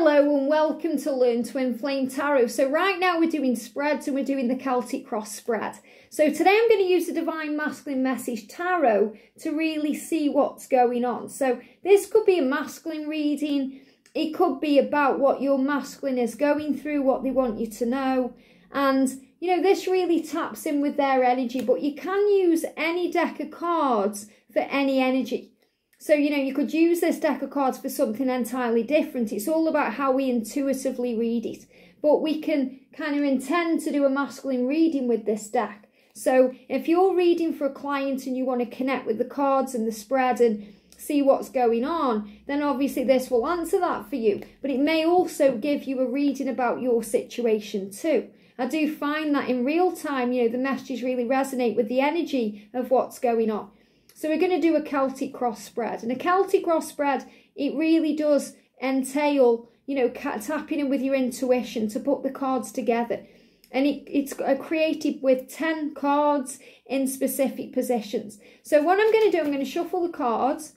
Hello and welcome to Learn to Inflame Tarot. So right now we're doing spreads and we're doing the Celtic cross spread. So today I'm going to use the Divine Masculine Message Tarot to really see what's going on. So this could be a masculine reading. It could be about what your masculine is going through, what they want you to know. And, you know, this really taps in with their energy, but you can use any deck of cards for any energy. So, you know, you could use this deck of cards for something entirely different. It's all about how we intuitively read it. But we can kind of intend to do a masculine reading with this deck. So if you're reading for a client and you want to connect with the cards and the spread and see what's going on, then obviously this will answer that for you. But it may also give you a reading about your situation too. I do find that in real time, you know, the messages really resonate with the energy of what's going on. So we're going to do a Celtic cross spread. And a Celtic cross spread, it really does entail, you know, tapping in with your intuition to put the cards together. And it's created with 10 cards in specific positions. So what I'm going to do, I'm going to shuffle the cards.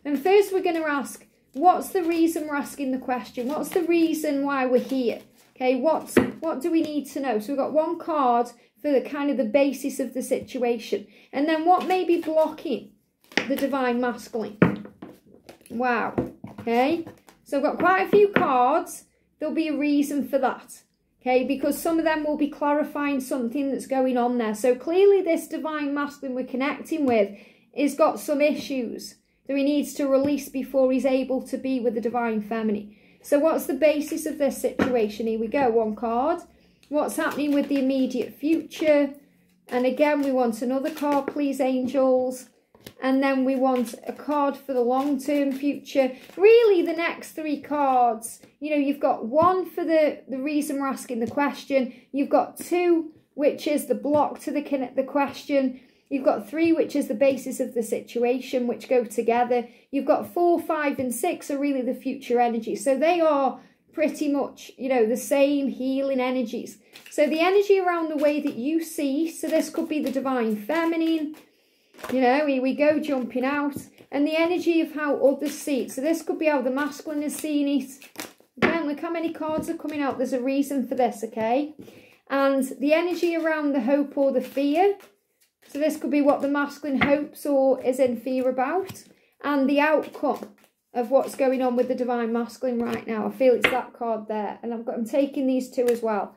And first we're going to ask, what's the reason we're asking the question? What's the reason why we're here? Okay, what do we need to know? So we've got one card for the kind of the basis of the situation. And then what may be blocking the Divine Masculine? Wow. Okay. So I've got quite a few cards. There'll be a reason for that. Okay. Because some of them will be clarifying something that's going on there. So clearly this Divine Masculine we're connecting with has got some issues that he needs to release before he's able to be with the Divine Feminine. So what's the basis of this situation? Here we go. One card. What's happening with the immediate future? And again, we want another card, please, angels. And then we want a card for the long-term future. Really, the next three cards, you know, you've got one for the reason we're asking the question. You've got two, which is the block to the question. You've got three, which is the basis of the situation, which go together. You've got 4, 5, and 6 are really the future energies. So they are pretty much, you know, the same healing energies. So the energy around the way that you see, so this could be the Divine Feminine, you know, here we go, jumping out, and the energy of how others see it. So this could be how the masculine is seeing it. Again, look how many cards are coming out. There's a reason for this, okay? And the energy around the hope or the fear. So this could be what the masculine hopes or is in fear about. And the outcome of what's going on with the Divine Masculine right now. I feel it's that card there. And I'm taking these two as well.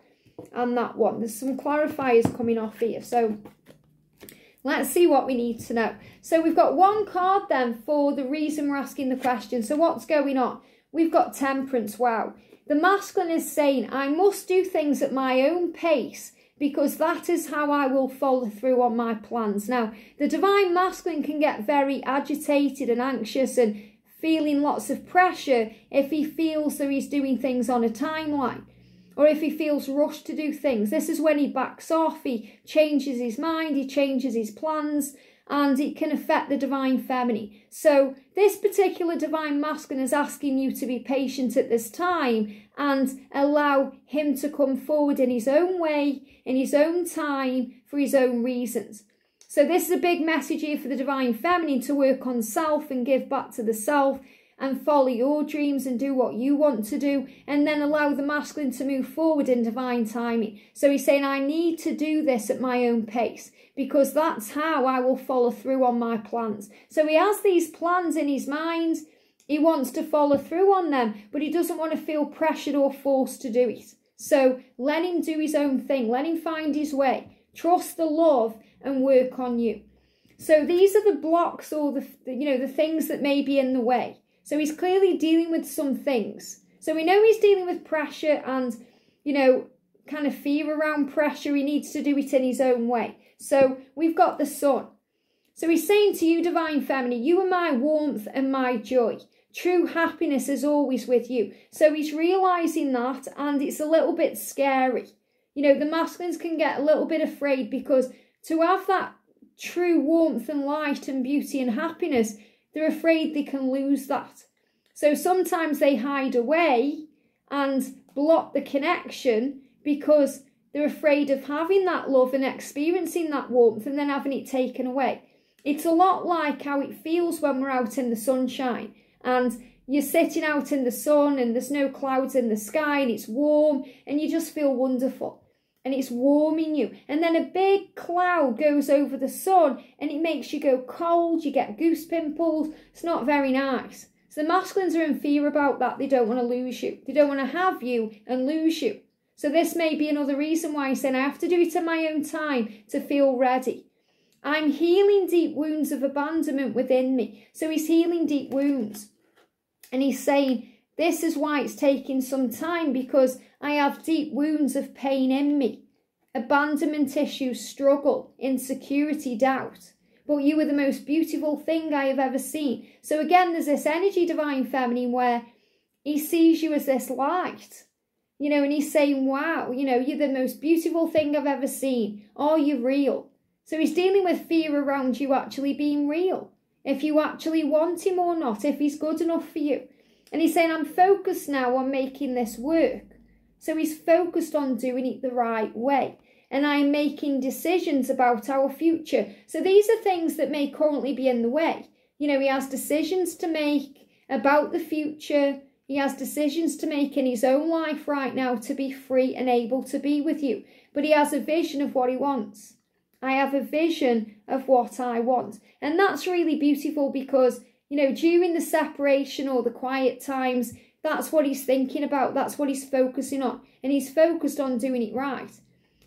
And that one. There's some clarifiers coming off here. So let's see what we need to know. So we've got one card then for the reason we're asking the question. So what's going on? We've got Temperance. Wow. The masculine is saying, I must do things at my own pace, because that is how I will follow through on my plans. Now, the Divine Masculine can get very agitated and anxious and feeling lots of pressure if he feels that he's doing things on a timeline, or if he feels rushed to do things. This is when he backs off, he changes his mind, he changes his plans, and it can affect the Divine Feminine. So this particular Divine Masculine is asking you to be patient at this time and allow him to come forward in his own way, in his own time, for his own reasons. So this is a big message here for the Divine Feminine, to work on self and give back to the self and follow your dreams and do what you want to do, and then allow the masculine to move forward in divine timing. So he's saying, I need to do this at my own pace, because that's how I will follow through on my plans. So he has these plans in his mind. He wants to follow through on them, but he doesn't want to feel pressured or forced to do it. So let him do his own thing. Let him find his way. Trust the love and work on you. So these are the blocks or the things that may be in the way. So he's clearly dealing with some things. So we know he's dealing with pressure and, you know, kind of fear around pressure. He needs to do it in his own way. So we've got the Sun. So he's saying to you, Divine Feminine, you are my warmth and my joy. True happiness is always with you. So he's realising that, and it's a little bit scary. You know, the masculines can get a little bit afraid, because to have that true warmth and light and beauty and happiness, they're afraid they can lose that. So sometimes they hide away and block the connection because they're afraid of having that love and experiencing that warmth and then having it taken away. It's a lot like how it feels when we're out in the sunshine and You're sitting out in the sun and there's no clouds in the sky and it's warm and you just feel wonderful and it's warming you. And then a big cloud goes over the sun and it makes you go cold, you get goose pimples. It's not very nice. So the masculines are in fear about that. They don't want to lose you. They don't want to have you and lose you. So this may be another reason why he's saying, I have to do it in my own time to feel ready. I'm healing deep wounds of abandonment within me. So he's healing deep wounds. And he's saying, this is why it's taking some time, because I have deep wounds of pain in me. Abandonment issues, struggle, insecurity, doubt. But you are the most beautiful thing I have ever seen. So again, there's this energy, Divine Feminine, where he sees you as this light. You know, and he's saying, wow, you know, you're the most beautiful thing I've ever seen. Are you real? So he's dealing with fear around you actually being real. If you actually want him or not, if he's good enough for you. And he's saying, I'm focused now on making this work. So he's focused on doing it the right way. And I'm making decisions about our future. So these are things that may currently be in the way. You know, he has decisions to make about the future. He has decisions to make in his own life right now to be free and able to be with you. But he has a vision of what he wants. I have a vision of what I want. And that's really beautiful because, you know, during the separation or the quiet times, that's what he's thinking about. That's what he's focusing on. And he's focused on doing it right.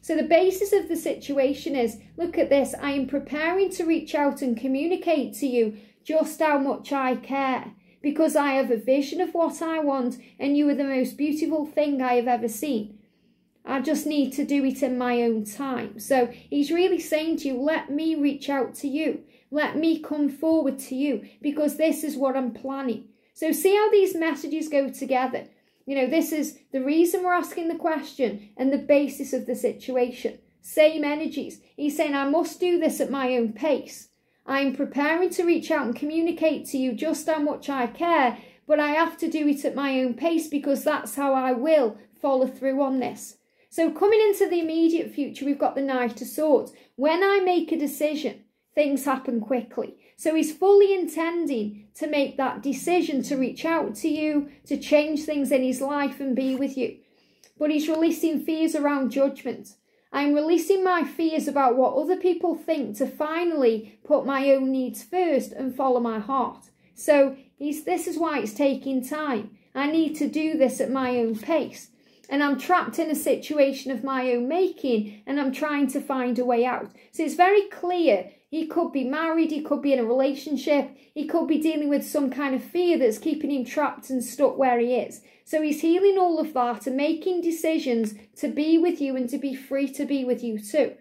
So the basis of the situation is, look at this. I am preparing to reach out and communicate to you just how much I care. Because I have a vision of what I want and you are the most beautiful thing I have ever seen. I just need to do it in my own time. So he's really saying to you, let me reach out to you. Let me come forward to you because this is what I'm planning. So see how these messages go together. You know, this is the reason we're asking the question and the basis of the situation. Same energies. He's saying, I must do this at my own pace. I'm preparing to reach out and communicate to you just how much I care, but I have to do it at my own pace because that's how I will follow through on this. So coming into the immediate future, we've got the Knight of Swords. When I make a decision, things happen quickly. So he's fully intending to make that decision to reach out to you, to change things in his life and be with you. But he's releasing fears around judgment. I'm releasing my fears about what other people think to finally put my own needs first and follow my heart. So this is why it's taking time. I need to do this at my own pace. And I'm trapped in a situation of my own making and I'm trying to find a way out. So it's very clear. He could be married, he could be in a relationship, he could be dealing with some kind of fear that's keeping him trapped and stuck where he is. So he's healing all of that and making decisions to be with you and to be free to be with you too.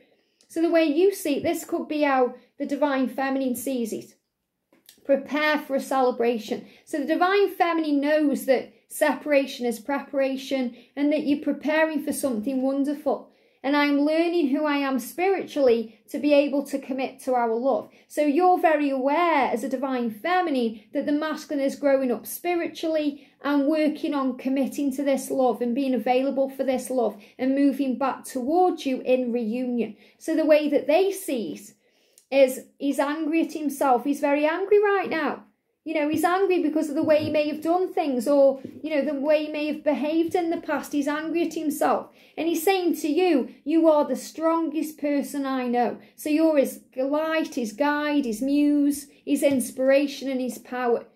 So the way you see it, this could be how the Divine Feminine sees it. Prepare for a celebration. So the Divine Feminine knows that separation is preparation and that you're preparing for something wonderful. And I'm learning who I am spiritually to be able to commit to our love. So you're very aware as a Divine Feminine that the masculine is growing up spiritually and working on committing to this love and being available for this love and moving back towards you in reunion. So the way that they see it is he's angry at himself. He's very angry right now. You know, he's angry because of the way he may have done things or, you know, the way he may have behaved in the past. He's angry at himself. And he's saying to you, you are the strongest person I know. So you're his light, his guide, his muse, his inspiration and his power.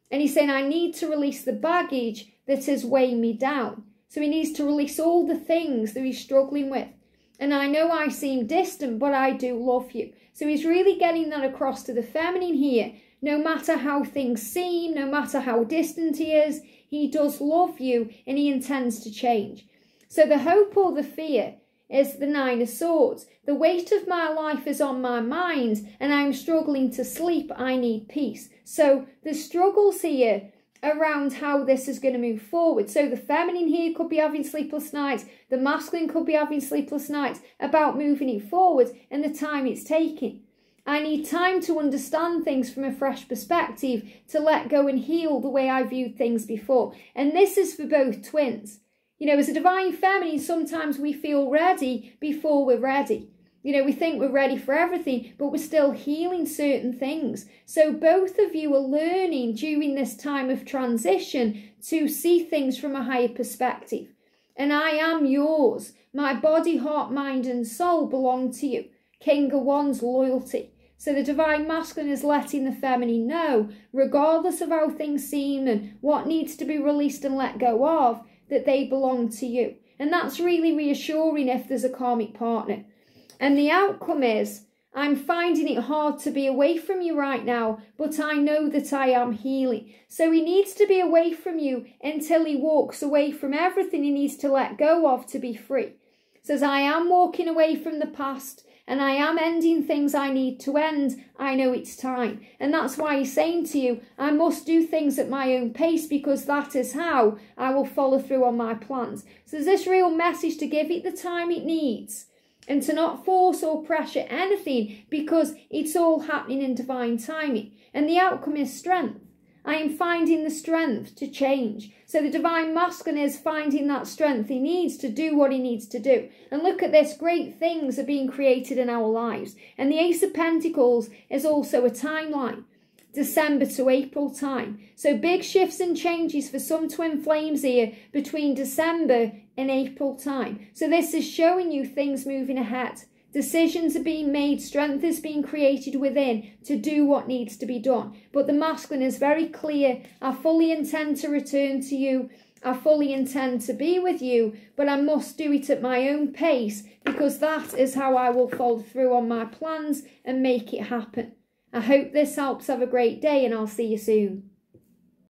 And he's saying, I need to release the baggage that has weighed me down. So he needs to release all the things that he's struggling with. And I know I seem distant, but I do love you. So he's really getting that across to the feminine here. No matter how things seem, no matter how distant he is, he does love you and he intends to change. So the hope or the fear is the Nine of Swords. The weight of my life is on my mind and I'm struggling to sleep. I need peace. So the struggles here around how this is going to move forward. So the feminine here could be having sleepless nights. The masculine could be having sleepless nights about moving it forward and the time it's taking. I need time to understand things from a fresh perspective, to let go and heal the way I viewed things before. And this is for both twins. You know, as a Divine Feminine, sometimes we feel ready before we're ready. You know, we think we're ready for everything, but we're still healing certain things. So both of you are learning during this time of transition to see things from a higher perspective. And I am yours. My body, heart, mind and soul belong to you. King of Wands, loyalty. So the Divine Masculine is letting the Feminine know, regardless of how things seem and what needs to be released and let go of, that they belong to you. And that's really reassuring if there's a karmic partner. And the outcome is, I'm finding it hard to be away from you right now, but I know that I am healing. So he needs to be away from you until he walks away from everything he needs to let go of to be free. Says, I am walking away from the past and I am ending things I need to end. I know it's time. And that's why he's saying to you, I must do things at my own pace because that is how I will follow through on my plans. So there's this real message to give it the time it needs. And to not force or pressure anything because it's all happening in divine timing. And the outcome is strength. I am finding the strength to change. So the Divine Masculine is finding that strength he needs to do what he needs to do. And look at this, great things are being created in our lives. And the Ace of Pentacles is also a timeline. December to April time. So big shifts and changes for some twin flames here between December and April time. So this is showing you things moving ahead. Decisions are being made, strength is being created within to do what needs to be done. But the Masculine is very clear. I fully intend to return to you. I fully intend to be with you, but I must do it at my own pace because that is how I will follow through on my plans and make it happen. I hope this helps. Have a great day and I'll see you soon.